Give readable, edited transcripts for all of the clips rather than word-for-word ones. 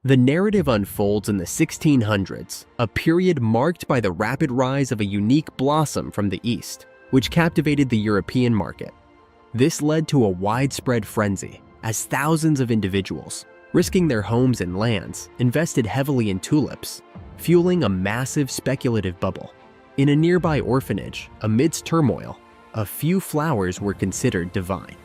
The narrative unfolds in the 1600s, a period marked by the rapid rise of a unique blossom from the East, which captivated the European market. This led to a widespread frenzy, as thousands of individuals, risking their homes and lands, invested heavily in tulips, fueling a massive speculative bubble. In a nearby orphanage, amidst turmoil, a few flowers were considered divine.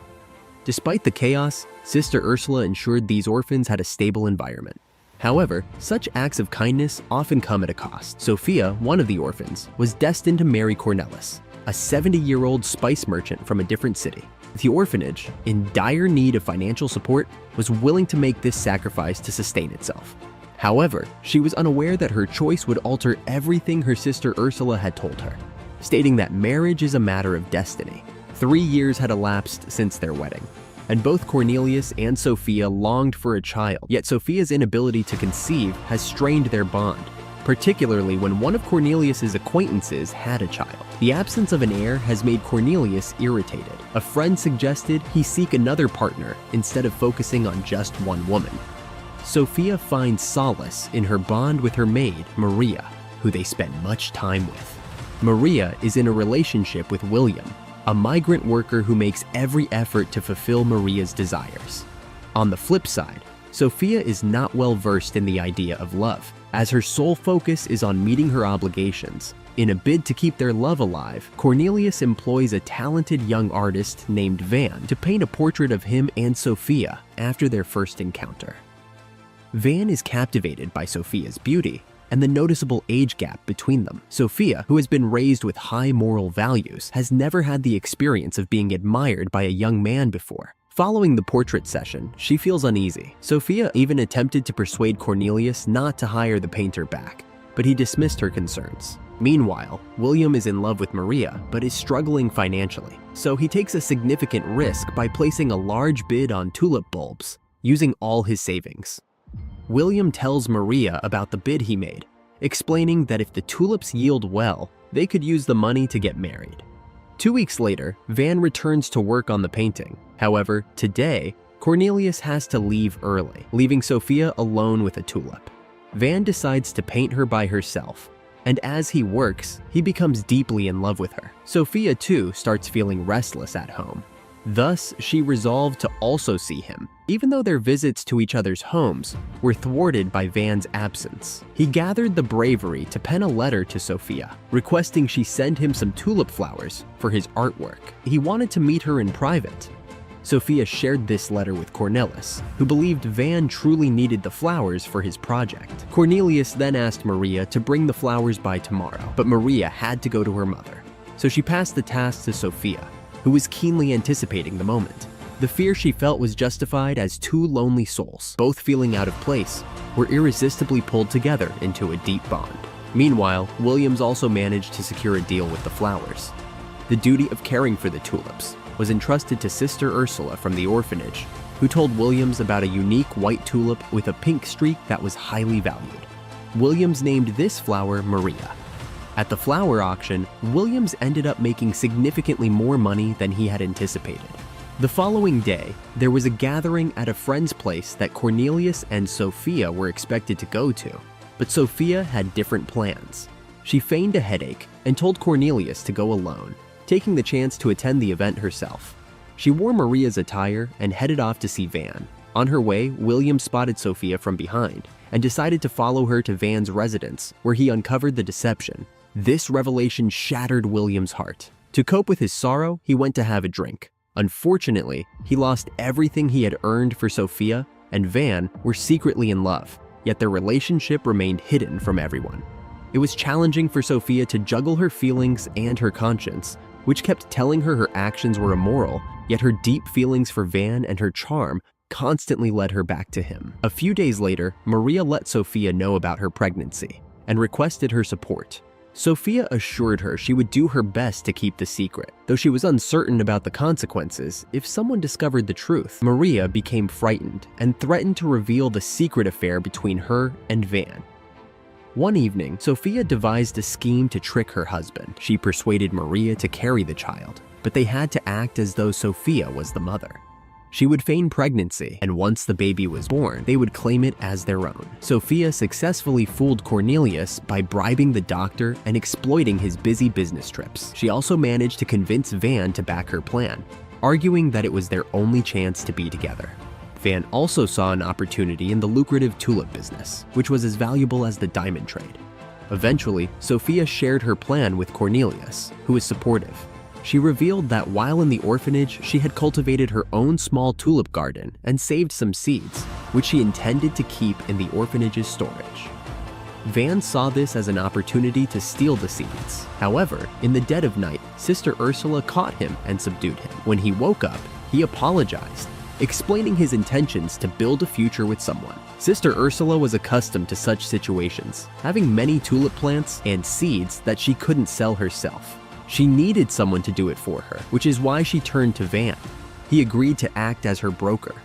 Despite the chaos, Sister Ursula ensured these orphans had a stable environment. However, such acts of kindness often come at a cost. Sophia, one of the orphans, was destined to marry Cornelis, a 70-year-old spice merchant from a different city. The orphanage, in dire need of financial support, was willing to make this sacrifice to sustain itself. However, she was unaware that her choice would alter everything her sister Ursula had told her, stating that marriage is a matter of destiny. 3 years had elapsed since their wedding, and both Cornelius and Sophia longed for a child, yet Sophia's inability to conceive has strained their bond, particularly when one of Cornelius's acquaintances had a child. The absence of an heir has made Cornelius irritated. A friend suggested he seek another partner instead of focusing on just one woman. Sophia finds solace in her bond with her maid, Maria, who they spend much time with. Maria is in a relationship with William, a migrant worker who makes every effort to fulfill Maria's desires. On the flip side, Sophia is not well versed in the idea of love, as her sole focus is on meeting her obligations. In a bid to keep their love alive, Cornelius employs a talented young artist named Van to paint a portrait of him and Sophia after their first encounter. Van is captivated by Sophia's beauty and the noticeable age gap between them. Sophia, who has been raised with high moral values, has never had the experience of being admired by a young man before. Following the portrait session, she feels uneasy. Sophia even attempted to persuade Cornelius not to hire the painter back, but he dismissed her concerns. Meanwhile, William is in love with Maria, but is struggling financially, so he takes a significant risk by placing a large bid on tulip bulbs, using all his savings. William tells Maria about the bid he made, explaining that if the tulips yield well, they could use the money to get married. 2 weeks later, Van returns to work on the painting. However, today, Cornelius has to leave early, leaving Sophia alone with a tulip. Van decides to paint her by herself, and as he works, he becomes deeply in love with her. Sophia, too, starts feeling restless at home. Thus, she resolved to also see him, even though their visits to each other's homes were thwarted by Van's absence. He gathered the bravery to pen a letter to Sophia, requesting she send him some tulip flowers for his artwork. He wanted to meet her in private. Sophia shared this letter with Cornelis, who believed Van truly needed the flowers for his project. Cornelius then asked Maria to bring the flowers by tomorrow, but Maria had to go to her mother, so she passed the task to Sophia, who was keenly anticipating the moment. The fear she felt was justified, as two lonely souls, both feeling out of place, were irresistibly pulled together into a deep bond. Meanwhile, Williams also managed to secure a deal with the flowers. The duty of caring for the tulips was entrusted to Sister Ursula from the orphanage, who told Williams about a unique white tulip with a pink streak that was highly valued. Williams named this flower Maria. At the flower auction, Williams ended up making significantly more money than he had anticipated. The following day, there was a gathering at a friend's place that Cornelius and Sophia were expected to go to, but Sophia had different plans. She feigned a headache and told Cornelius to go alone, taking the chance to attend the event herself. She wore Maria's attire and headed off to see Van. On her way, William spotted Sophia from behind and decided to follow her to Van's residence, where he uncovered the deception. This revelation shattered William's heart. To cope with his sorrow, he went to have a drink. Unfortunately, he lost everything he had earned for Sophia, and Van were secretly in love, yet their relationship remained hidden from everyone. It was challenging for Sophia to juggle her feelings and her conscience, which kept telling her actions were immoral, yet her deep feelings for Van and her charm constantly led her back to him. A few days later, Maria let Sophia know about her pregnancy and requested her support. Sophia assured her she would do her best to keep the secret, though she was uncertain about the consequences if someone discovered the truth. Maria became frightened and threatened to reveal the secret affair between her and Van. One evening, Sophia devised a scheme to trick her husband. She persuaded Maria to carry the child, but they had to act as though Sophia was the mother. She would feign pregnancy, and once the baby was born, they would claim it as their own. Sophia successfully fooled Cornelius by bribing the doctor and exploiting his busy business trips. She also managed to convince Van to back her plan, arguing that it was their only chance to be together. Van also saw an opportunity in the lucrative tulip business, which was as valuable as the diamond trade. Eventually, Sophia shared her plan with Cornelius, who was supportive. She revealed that while in the orphanage, she had cultivated her own small tulip garden and saved some seeds, which she intended to keep in the orphanage's storage. Van saw this as an opportunity to steal the seeds. However, in the dead of night, Sister Ursula caught him and subdued him. When he woke up, he apologized, explaining his intentions to build a future with someone. Sister Ursula was accustomed to such situations, having many tulip plants and seeds that she couldn't sell herself. She needed someone to do it for her, which is why she turned to Van. He agreed to act as her broker.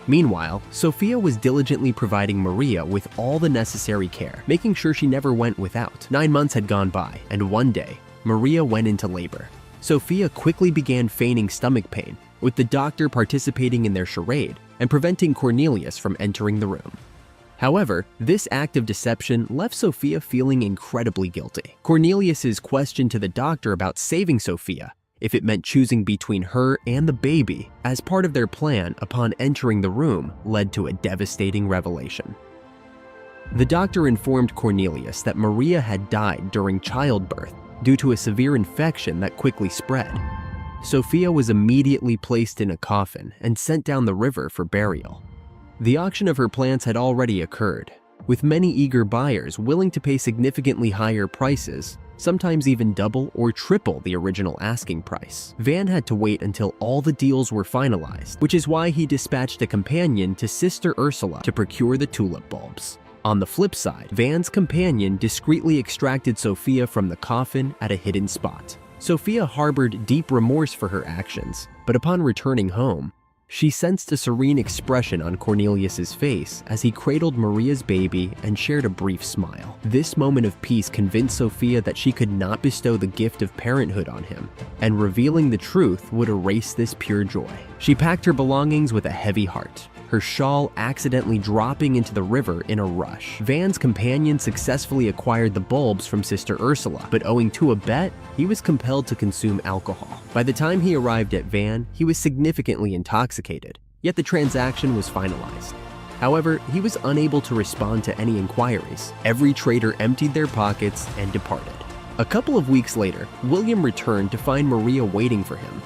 Meanwhile, Sophia was diligently providing Maria with all the necessary care, making sure she never went without. 9 months had gone by, and one day, Maria went into labor. Sophia quickly began feigning stomach pain, with the doctor participating in their charade and preventing Cornelius from entering the room. However, this act of deception left Sophia feeling incredibly guilty. Cornelius's question to the doctor about saving Sophia, if it meant choosing between her and the baby, as part of their plan upon entering the room, led to a devastating revelation. The doctor informed Cornelius that Maria had died during childbirth due to a severe infection that quickly spread. Sophia was immediately placed in a coffin and sent down the river for burial. The auction of her plants had already occurred, with many eager buyers willing to pay significantly higher prices, sometimes even double or triple the original asking price. Van had to wait until all the deals were finalized, which is why he dispatched a companion to Sister Ursula to procure the tulip bulbs. On the flip side, Van's companion discreetly extracted Sophia from the coffin at a hidden spot. Sophia harbored deep remorse for her actions, but upon returning home, she sensed a serene expression on Cornelius's face as he cradled Maria's baby and shared a brief smile. This moment of peace convinced Sophia that she could not bestow the gift of parenthood on him, and revealing the truth would erase this pure joy. She packed her belongings with a heavy heart, her shawl accidentally dropping into the river in a rush. Van's companion successfully acquired the bulbs from Sister Ursula, but owing to a bet, he was compelled to consume alcohol. By the time he arrived at Van, he was significantly intoxicated, yet the transaction was finalized. However, he was unable to respond to any inquiries. Every trader emptied their pockets and departed. A couple of weeks later, William returned to find Maria waiting for him.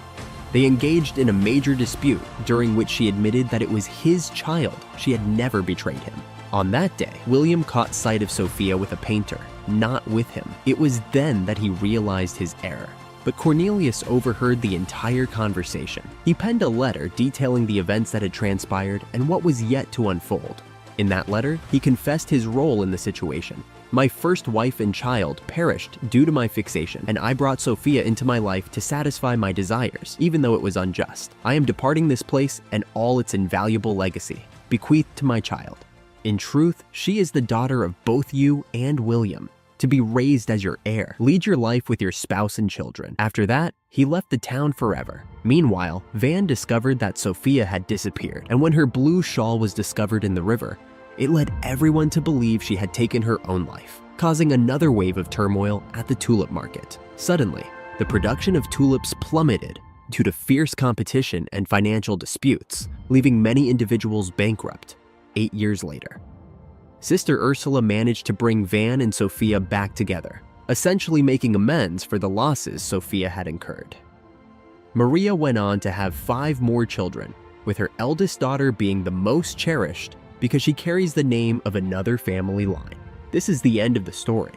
They engaged in a major dispute, during which she admitted that it was his child. She had never betrayed him. On that day, William caught sight of Sophia with a painter, not with him. It was then that he realized his error. But Cornelius overheard the entire conversation. He penned a letter detailing the events that had transpired and what was yet to unfold. In that letter, he confessed his role in the situation. My first wife and child perished due to my fixation, and I brought Sophia into my life to satisfy my desires, even though it was unjust. I am departing this place and all its invaluable legacy, bequeathed to my child. In truth, she is the daughter of both you and William, to be raised as your heir. Lead your life with your spouse and children. After that, he left the town forever. Meanwhile, Van discovered that Sophia had disappeared, and when her blue shawl was discovered in the river, it led everyone to believe she had taken her own life, causing another wave of turmoil at the tulip market. Suddenly, the production of tulips plummeted due to fierce competition and financial disputes, leaving many individuals bankrupt 8 years later. Sister Ursula managed to bring Van and Sophia back together, essentially making amends for the losses Sophia had incurred. Maria went on to have 5 more children, with her eldest daughter being the most cherished because she carries the name of another family line. This is the end of the story.